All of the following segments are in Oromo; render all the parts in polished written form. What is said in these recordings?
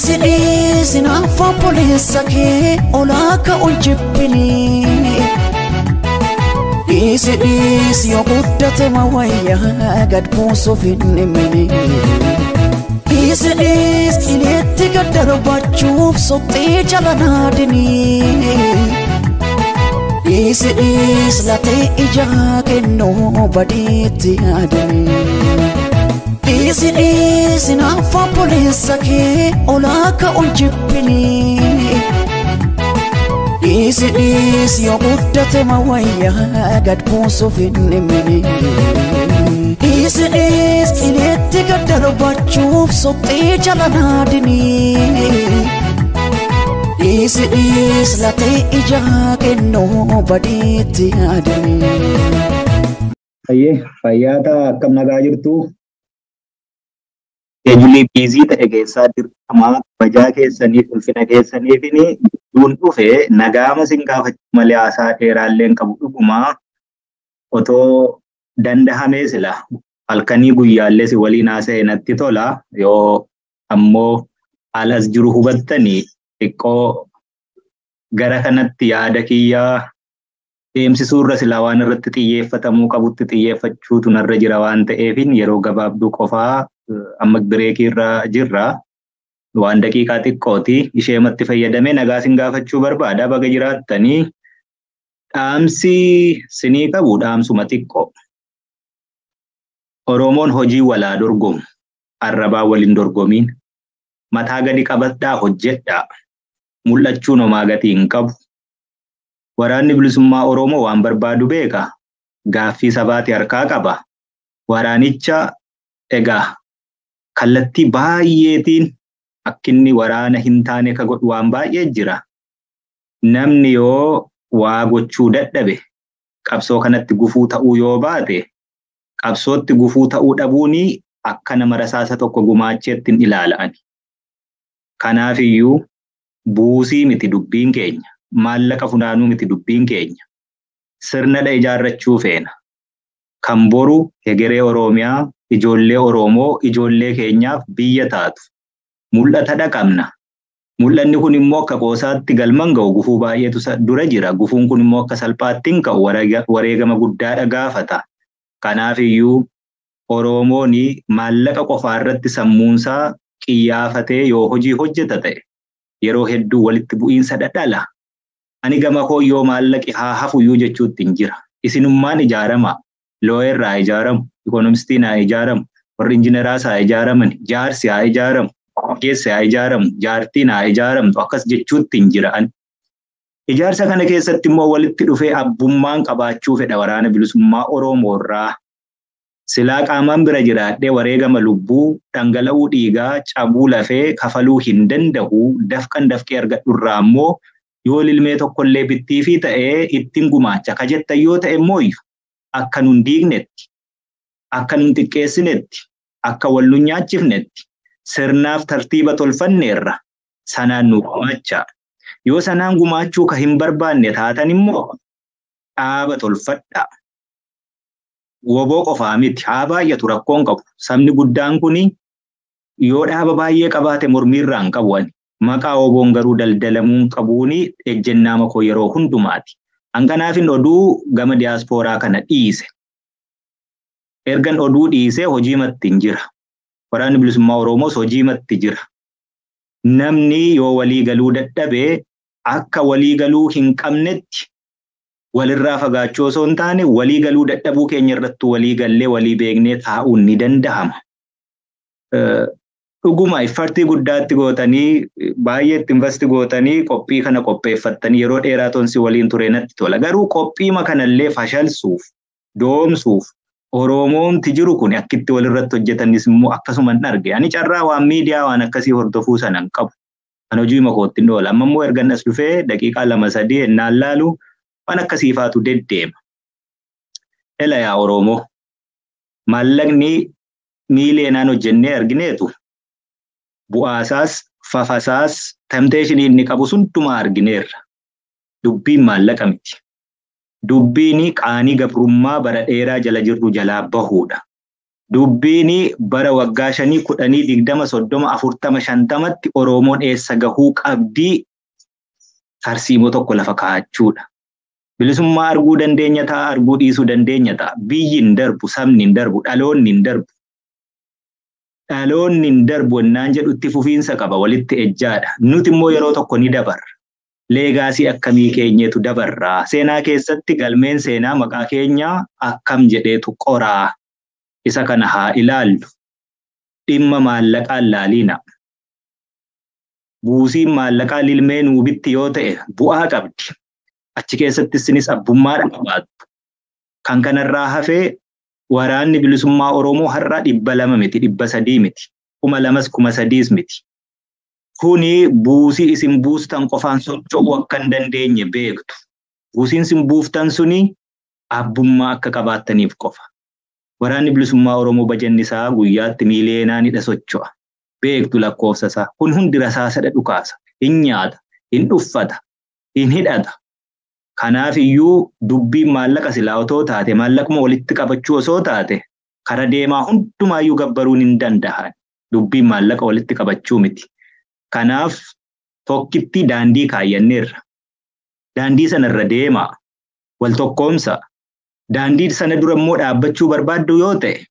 Dhiisi naaf obboleessa kee olaaka ol jibbini. Dhiisi yoo guddate ma wayyaa gad buusuuf hin himini. Dhiisi ileetti gad darbachuuf soxxii jala naadini. Dhiisi latee ijaa kennuu badiitti yaadani. Dhiisi naaf obboleessa kee olaaka ol jibbini. Dhiisi yoo guddate ma wayyaa gad buusuuf hin himini. Dhiisi ileetti gad darbachuuf soxxii jala naadini. Dhiisi latee ijaa kennuu badiitti yaadani. Fayyaata akkam nagaa jirtu? Ejuli biizii ta'e keessaa dirqamaa kabajaa keessaniif ulfina keessaniifini duun dhufe nagaama sin gaafachuu malee haasaa dheeraallee hin qabu. Dhugumaa otoo dandahamee sila halkanii guyyaallee si waliin haasa'e natti tola. Yoo ammoo alas jiru hubattanii xiqqoo gara kanatti yaada kiyyaa deemsisuurra silaa waan irratti xiyyeeffatamuu qabutti xiyyeeffachuutu narra jira waan ta'eefin yeroo gabaabduu qofaa amma bireekii irra jirra. Waan daqiiqaa xiqqooti isheematti fayyadamee nagaa sin gaafachuu barbaada. Baga jiraattanii dhaamsi sinii qabu dhaamsuma xiqqoo. Oromoon hojii walaa dorgomu arrabaa waliin dorgomiin mataa gadi qabadhaa hojjedhaa mul'achuun homaa gatii hin qabu. Waraanni bilisummaa Oromoo waan barbaadu beeka. Gaaffii sabaati harkaa qaba. Waraanicha egaa kallattii baay'eetiin akkinni waraana hin taane ka godhu waan baay'ee jira. Namni yoo waa gochuu dadhabe qabsoo kanatti gufuu ta'uu yoo baate qabsootti gufuu ta'uu dhabuuni akka nama rasaasa tokko gumaacheetti hin ilaala'ani. Kanaafiyyuu buusii miti dubbiin keenya. Maallaqa funaanuu miti dubbiin keenya. Sirnadha ijaarrachuu feena. Kan boru hegeree Oromiyaa ijoollee Oromoo ijoollee keenyaaf biyya taatu. Mul'ata dhaqabna. Mul'anni kun immoo akka qoosaatti galman ga'u gufuu baay'eetu dura jira. Gufuun kun immoo akka salphaatti hin ka'u wareegama guddaadha gaafata. Kanaafiyyuu Oromoon maallaqa qofaa irratti sammuunsaa qiyyaafatee yoo hojii hojjeta ta'e yeroo hedduu walitti bu'iinsa dhadhala. Ani gama koo yoo maallaqi haa hafuyyuu jechuutti hin jira. Isinummaan ijaarama. Looyerraa haa ijaaramu. Ikoonomistiin haa ijaaramu. Warri injiineraas haa ijaaraman. Jaarsi haa ijaaramu. Ogeessi haa ijaaramu. Jaartiin haa ijaaramtu. Akkas jechuutti hin jira'an. Ijaarsa kana keessatti immoo walitti dhufee abbummaan qabaachuu fedha waraana bilisummaa Oromoo irraa. Silaa qaamaan bira jiraadhee wareegama lubbuu dhangala'uu dhiigaa cabuu lafee kafaluu hin danda'u. Dafqee argadhu irraa immoo yoo lilmee tokkollee bittii fi ta'ee ittiin gumaacha ka jettan yoo ta'e immoo akka nun diignetti, akka nun xiqqeessinetti, akka wal nun nyaachifnetti sirnaaf tartiiba tolfanneerra sanaan nu gumaacha. Yoo sanaan gumaachuu ka hin barbaanne taatan immoo dhaaba tolfadha. Woboo qofaa miti haa baay'atu rakkoon qabu. Sabni guddaan kuni yoo dhaaba baay'ee qabaate mormiirraa hin qabu. Maqaa woboon garuu daldalamuun qabuuni ejjennaa makoo yeroo hundumaati. Hanganaafin oduu gama diyaaspooraa kana dhiise. Ergan oduu dhiisee hojii matti hin jira. Waraanni bilisummaa Oromoos hojii matti jira. Namni yoo walii galuu dadhabee akka walii galuu hin qabnetti walirraa fagaachuu osoo hin taane walii galuu dadhabuu keenya irratti walii gallee walii beeknee taa'uun ni danda'ama. Dhuguma iffartii guddaatti gootanii baay'eetti investi gootanii qophii kana qopheeffattanii yeroo dheeraa tonsi waliin ture natti tola. Garuu qophiima kanallee fashalsuuf doomsuuf Oromoomti jiru kun akkitti walirratti hojjetanis immoo akkasuma hin arge. Ani carraa waan miidiyaa waan akkasii hordofuu sana hin qabu. Kan hojii makootti hin oola. Amma immoo ergan as dhufee daqiiqaa 2-3 ennaan laalu waan akkasiifaatu deddeema. Ela yaa Oromoo maallaqni miileenaan hojjennee argineetu bu'aasaas fafasaas tempteeshinii inni qabu hundumaa argineerra. Dubbiin maallaqa miti. Dubbiin qaanii gabrummaa bara dheeraa jala jirru jalaa bahuudha. Dubbiini bara waggaa 5, 10, 20, 30, 40, 50tti Oromoon eessa gahuu qabdii tarsiimoo tokko lafa kaa'achuudha. Bilisummaa arguu dandeenya ta'a, arguu dhiisuu dandeenya ta'a. Biyyi hin darbu, sabni hin darbu, dhaloonni hin darbu. Dhaloonni hin darbu ennaan jedhutti fufiinsa qaba, walitti ejjaadha. Nuti immoo yeroo tokko ni dabarra. Leegaasii akkamii keenyeetu dabarraa. Seenaa keessatti galmeen seenaa maqaa keenyaa akkam jedheetu qoraa. Isa kana haa ilaallu. Dhimma maallaqaan laaliina. Buusiin maallaqaa lilmee nuubitti yoo ta'e bu'aa qabdi. Achi keessatti isinis abbummaadha qabaattu. Kan kanarraa hafee waraanni bilisummaa Oromoo har'a 200 miti, 300 miti, 2,000, 3,000 miti. Kuni buusii isin buustan qofaan socho'uu akka hin dandeenye beektu. Buusiin isin buuftan suni abbummaa akka qabaattaniif qofa. Waraanni bilisummaa Oromoo bajanni isaa guyyaatti miiliyoonaanidha socho'a. Beektu lakkoofsa isaa. Kun hundi rasaasadha dhukaasa. Hin nyaata, hin uffata, hin hidhata. Kanaaf iyyuu dubbiin maallaqa silaa otoo taate, maallaquma walitti qabachuu osoo taate, kara deemaa hundumaayyuu gabbaruun hin danda'an. Dubbiin maallaqa walitti qabachuu miti. Kanaaf tokkitti daandii kaayyanneerra. Daandii sanarra deemaa. Wal tokkoomsa. Daandii sana dura immoo dhaabbachuu barbaaddu yoo ta'e,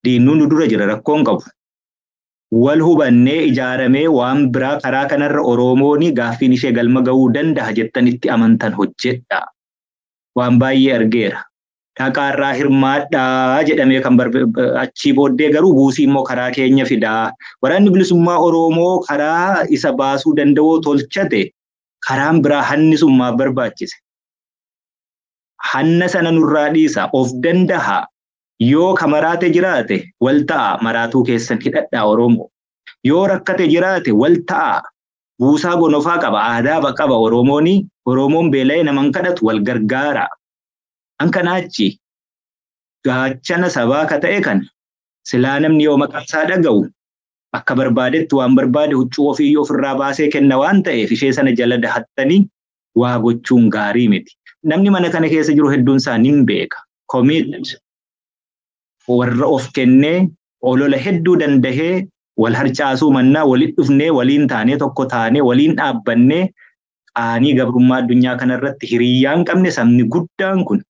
diinnuun nu dura jira rakkoon qabu. Wal hubannee ijaaramee waan biraa karaa kanarra Oromooni gaaffiin ishee galma ga'uu danda'a jettanitti amantan hojjedha. Waan baay'ee argeera. Dhaqaarraa hirmaadhaa jedhamee kan achii booddee garuu buusii immoo karaa keenya fidaa. Waraanni bilisummaa Oromoo karaa isa baasuu danda'u tolchate karaan biraa hannisummaa barbaachise. Hanna sana nurraa dhiisa of danda'a. Yoo kamaraate jiraate wal ta'a maraatuu keessan hidhadhaa Oromoo. Yoo rakkate jiraate wal ta'a buusaa gonofaa qaba, aadaa qaba Oromooni. Oromoon beela'ee naman kadhatu wal gargaara. Hankanaachi gaachana sabaa ka ta'e kan silaa namni yoo maqaasaa dhaga'u akka barbaadetti waan barbaade huccuu ofiiyyuu ofirraa baasee kenna waan ta'eef ishee sana jala dahattanii waa gochuun gaarii miti. Namni mana kana keessa jiru hedduun isaa nin beeka. Commit warra of kennee olola hedduu dandahee wal harcaasuu mannaa waliin dhufnee waliin taanee tokko taanee waliin dhaabbannee qaanii gabrummaa addunyaa kanarratti hiriyyaan qabne sabni guddaan kun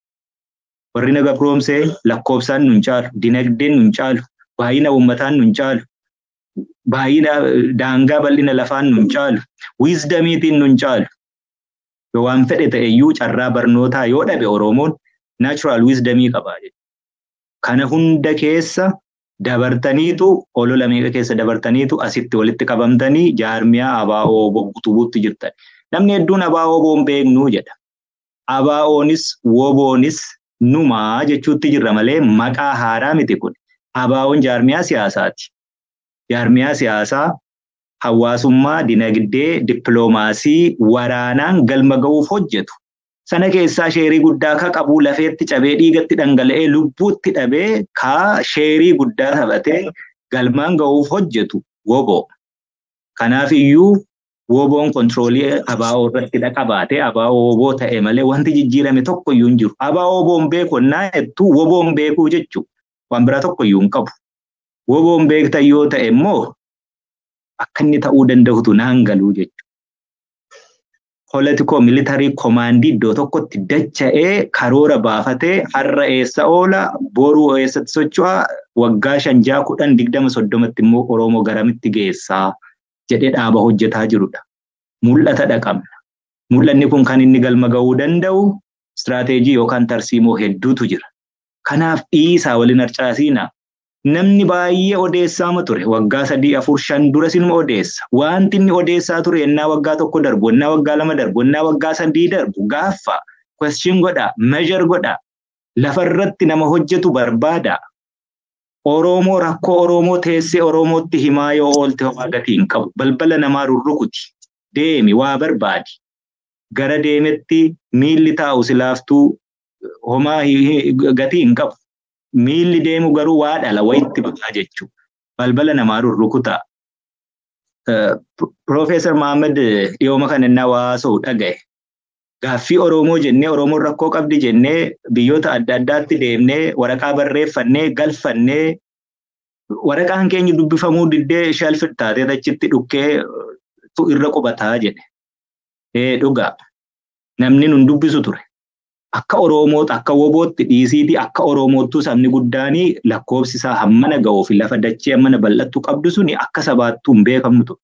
warri na gabroomsee lakkoofsaan nun caalu, dinagdeen nun caalu, baay'ina uummataan nun caalu, baay'ina daangaa bal'ina lafaan nun caalu, wiizdamiitiin nun caalu. Yoo waan fedhe ta'eyyuu carraa barnootaa yoo dhabe Oromoon natural wisdomii qabaa jechuudha. Kana hunda keessa dabartaniitu olola meeqa keessa dabartaniitu asitti walitti qabamtanii jaarmiyaa ABO buutubuutti jirtan. Namni hedduun ABO boon beeknuu jedha. ABO'nis WBO'nis numaa jechuutti jirra malee maqaa haaraa miti kun. ABO'n jaarmiyaa siyaasaati. Jaarmiyaa siyaasaa hawaasummaa, dinagdee, dippiloomaasii, waraanaan galma ga'uuf hojjetu. Sana keessaa sheerii guddaa ka qabu lafeetti cabee dhiigatti dhangala'ee lubbuutti dhabee ka sheerii guddaa taphatee galmaan ga'uuf hojjetu WBO. Kanaaf iyyuu WBO'n kontroolii ABO irratti qabaatee ABO WBO ta'e malee wanti jijjiirame tokko iyyuu hin jiru. ABO WBO'n beekonnaa jettu WBO'n beekuu jechuun waan biraa tokko iyyuu hin qabu. WBO'n beektan yoo ta'e immoo akka inni ta'uu danda'utu naan galuu jechuudha. Politiko militarii komaandii iddoo tokkotti dacha'ee karoora baafatee har'a eessa oola boruu eessatti socho'a waggaa 5, 10, 20, 30tti immoo Oromoo garamitti geessaa jedhee dhaaba hojjetaa jirudha. Mul'ata dhaqabna. Mul'anni kun kan inni galma ga'uu danda'u istiraateejii yookaan tarsiimoo hedduutu jira. Kanaaf dhiisaa waliin harcaasiina. Namni baay'ee odeessaama ture waggaa 3, 4, 5 dura sinuma odeessa. Wanti inni odeessaa ture ennaa waggaa 1 darbu, ennaa waggaa 2 darbu, ennaa waggaa 3 darbu gaaffa question godha, measure godha. Lafarratti nama hojjetu barbaada. Oromoo rakkoo Oromoo teessee Oromootti himaa yoo oolte homaa gatii hin qabu. Balbala namaa rurrukuti. Deemi waa barbaadi. Gara deemetti miilli taa'u silaaftuu homaa gatii hin qabu. Miilli deemu garuu waa dhala wayitti baqa jechuudha. Balbala namaa rurrukuta. Profeesar Mahammad dhiyooma kan inni hawaasa'u dhagaye. gaaffii Oromoo jennee Oromoon rakkoo qabdi jennee biyyoota adda addaatti deemnee waraqaa barreeffannee galfannee waraqaan keenya dubbifamuu diddee shelfit taatee achitti dhukkee irra qubataa jedhe. Dhugaa namni nun dubbisu ture. Akka Oromoot akka wobootti dhiisiiti akka Oromoottuu sabni guddaanii lakkoofsi isaa hammana ga'uuf lafa dachee hammana bal'attu qabdu suni akka sabaattuu hin beekamnu ture.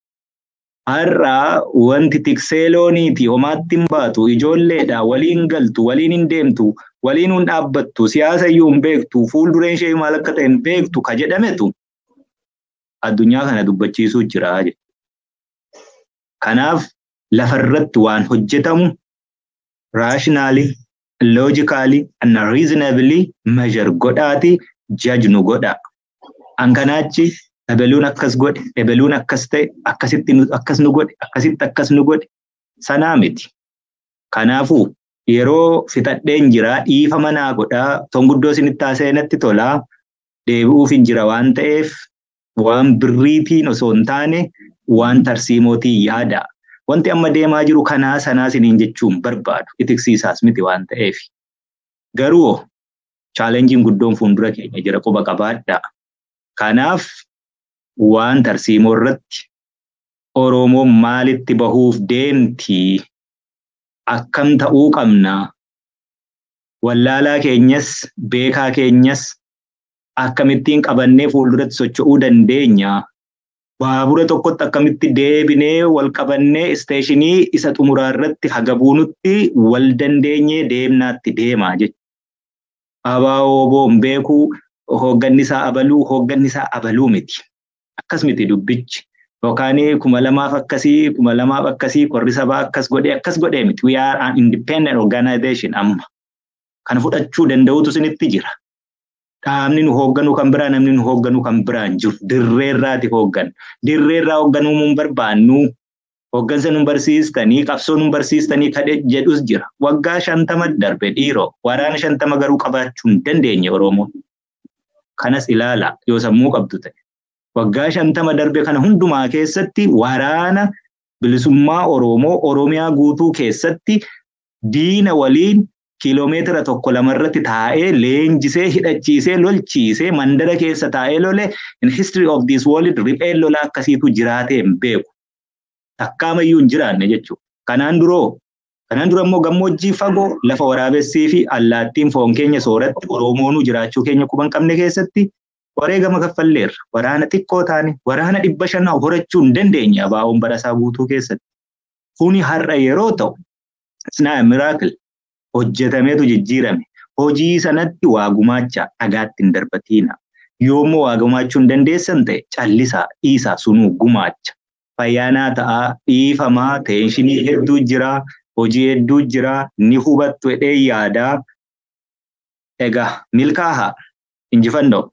Har'a wanti tiksee looniiti homaatti hin baatu ijoolleedha waliin galtu waliin hin deemtu waliin hin dhaabbattu siyaasa iyyuu hin beektu fuuldureen ishee maal akka ta'e hin beektu ka jedhametu addunyaa kana dubbachiisuu jira jedhe. Kanaaf lafarratti waan hojjetamu rationally logically and reasonably measure godhaati judge nu godha. Ankanaachi ebeluun akkas godhe ebeluun akkas ta'e akkasitti akkas nu godhe akkasitti akkas nu godhe sanaa miti. Kanaafuu yeroo fixadheen jira dhiifa manaa godhaa tonguddoo isinitti haasa'inatti tolaa deebi'uuf hin jira waan ta'eef waan birriitiin osoo hin taane waan tarsiimootiin yaada. Wanti amma deemaa jiru kanaa sanaa isiniin jechuun barbaadu itiksiisaas miti waan ta'eef. Garuu chaalenjiin guddoon fuuldura keenya jira quba qabaadha. Kanaaf waan tarsiimoo irratti Oromoon maalitti bahuuf deemti akkam ta'uu qabna wallaalaa keenyas beekaa keenyas akkamittiin qabannee fuulduratti socho'uu dandeenya. Baabura tokkotti akkamitti deebinee wal qabannee isteeshinii isa xumuraa irratti haga buunutti wal dandeenyee deemnaatti deemaa jechuudha. Abaaboo boon beekuu hoogganni isaa abaluu miti. Akkas miti dubbichi. Yookaan 2000 akkasii 2000 akkasii qorri sabaa akkas godhee miti. We are an independent organization amma. Kana fudhachuu danda'utu isinitti jira. Dhaabni nu hoogganu kan biraa namni nu hoogganu kan biraan jiru dirreerraati hooggan. Dirreerraa hoogganuu mun barbaannu hooggansa nu barsiistanii qabsoo nu barsiistanii kadhe jedhus jira. Waggaa 50 darbe dhiiroo waraana 50 garuu qabaachuu hin dandeenye Oromoon. Kanas ilaala yoo sammuu qabdu ta'e. Waggaa 50 darbe kana hundumaa keessatti waraana bilisummaa Oromoo Oromiyaa guutuu keessatti diina waliin kiiloomeetira 1-2 irratti taa'ee leenjisee hidhachiisee lolchiisee mandara keessa taa'ee lole in history of this world riphee lola akkasiitu jiraatee hin beeku. Takkaamayyuu hin jiraanne jechuudha. Kanaan dura immoo gammoojjii fagoo lafa waraabessii fi allaattiin foon keenya sooratti Oromoonuu jiraachuu keenya quban qabne keessatti wareegama kaffalleerra. Waraana xiqqoo taane waraana 500 horachuu hin dandeenye abaa'oon barasaa guutuu keessatti. Kuni har'a yeroo ta'u it's not a miracle. Hojjetameetu jijjiirame. Hojii sanatti waa gumaacha dhagaatti hin darbatiina. Yoommoo waa gumaachuu hin dandeessan ta'e callisaa dhiisaa sunuu gumaacha. Fayyaanaa ta'aa dhiifamaa teenshinii hedduu jira hojii hedduu jira ni hubattu jedhee yaadaa. Egaa milkaa'aa injifannoo.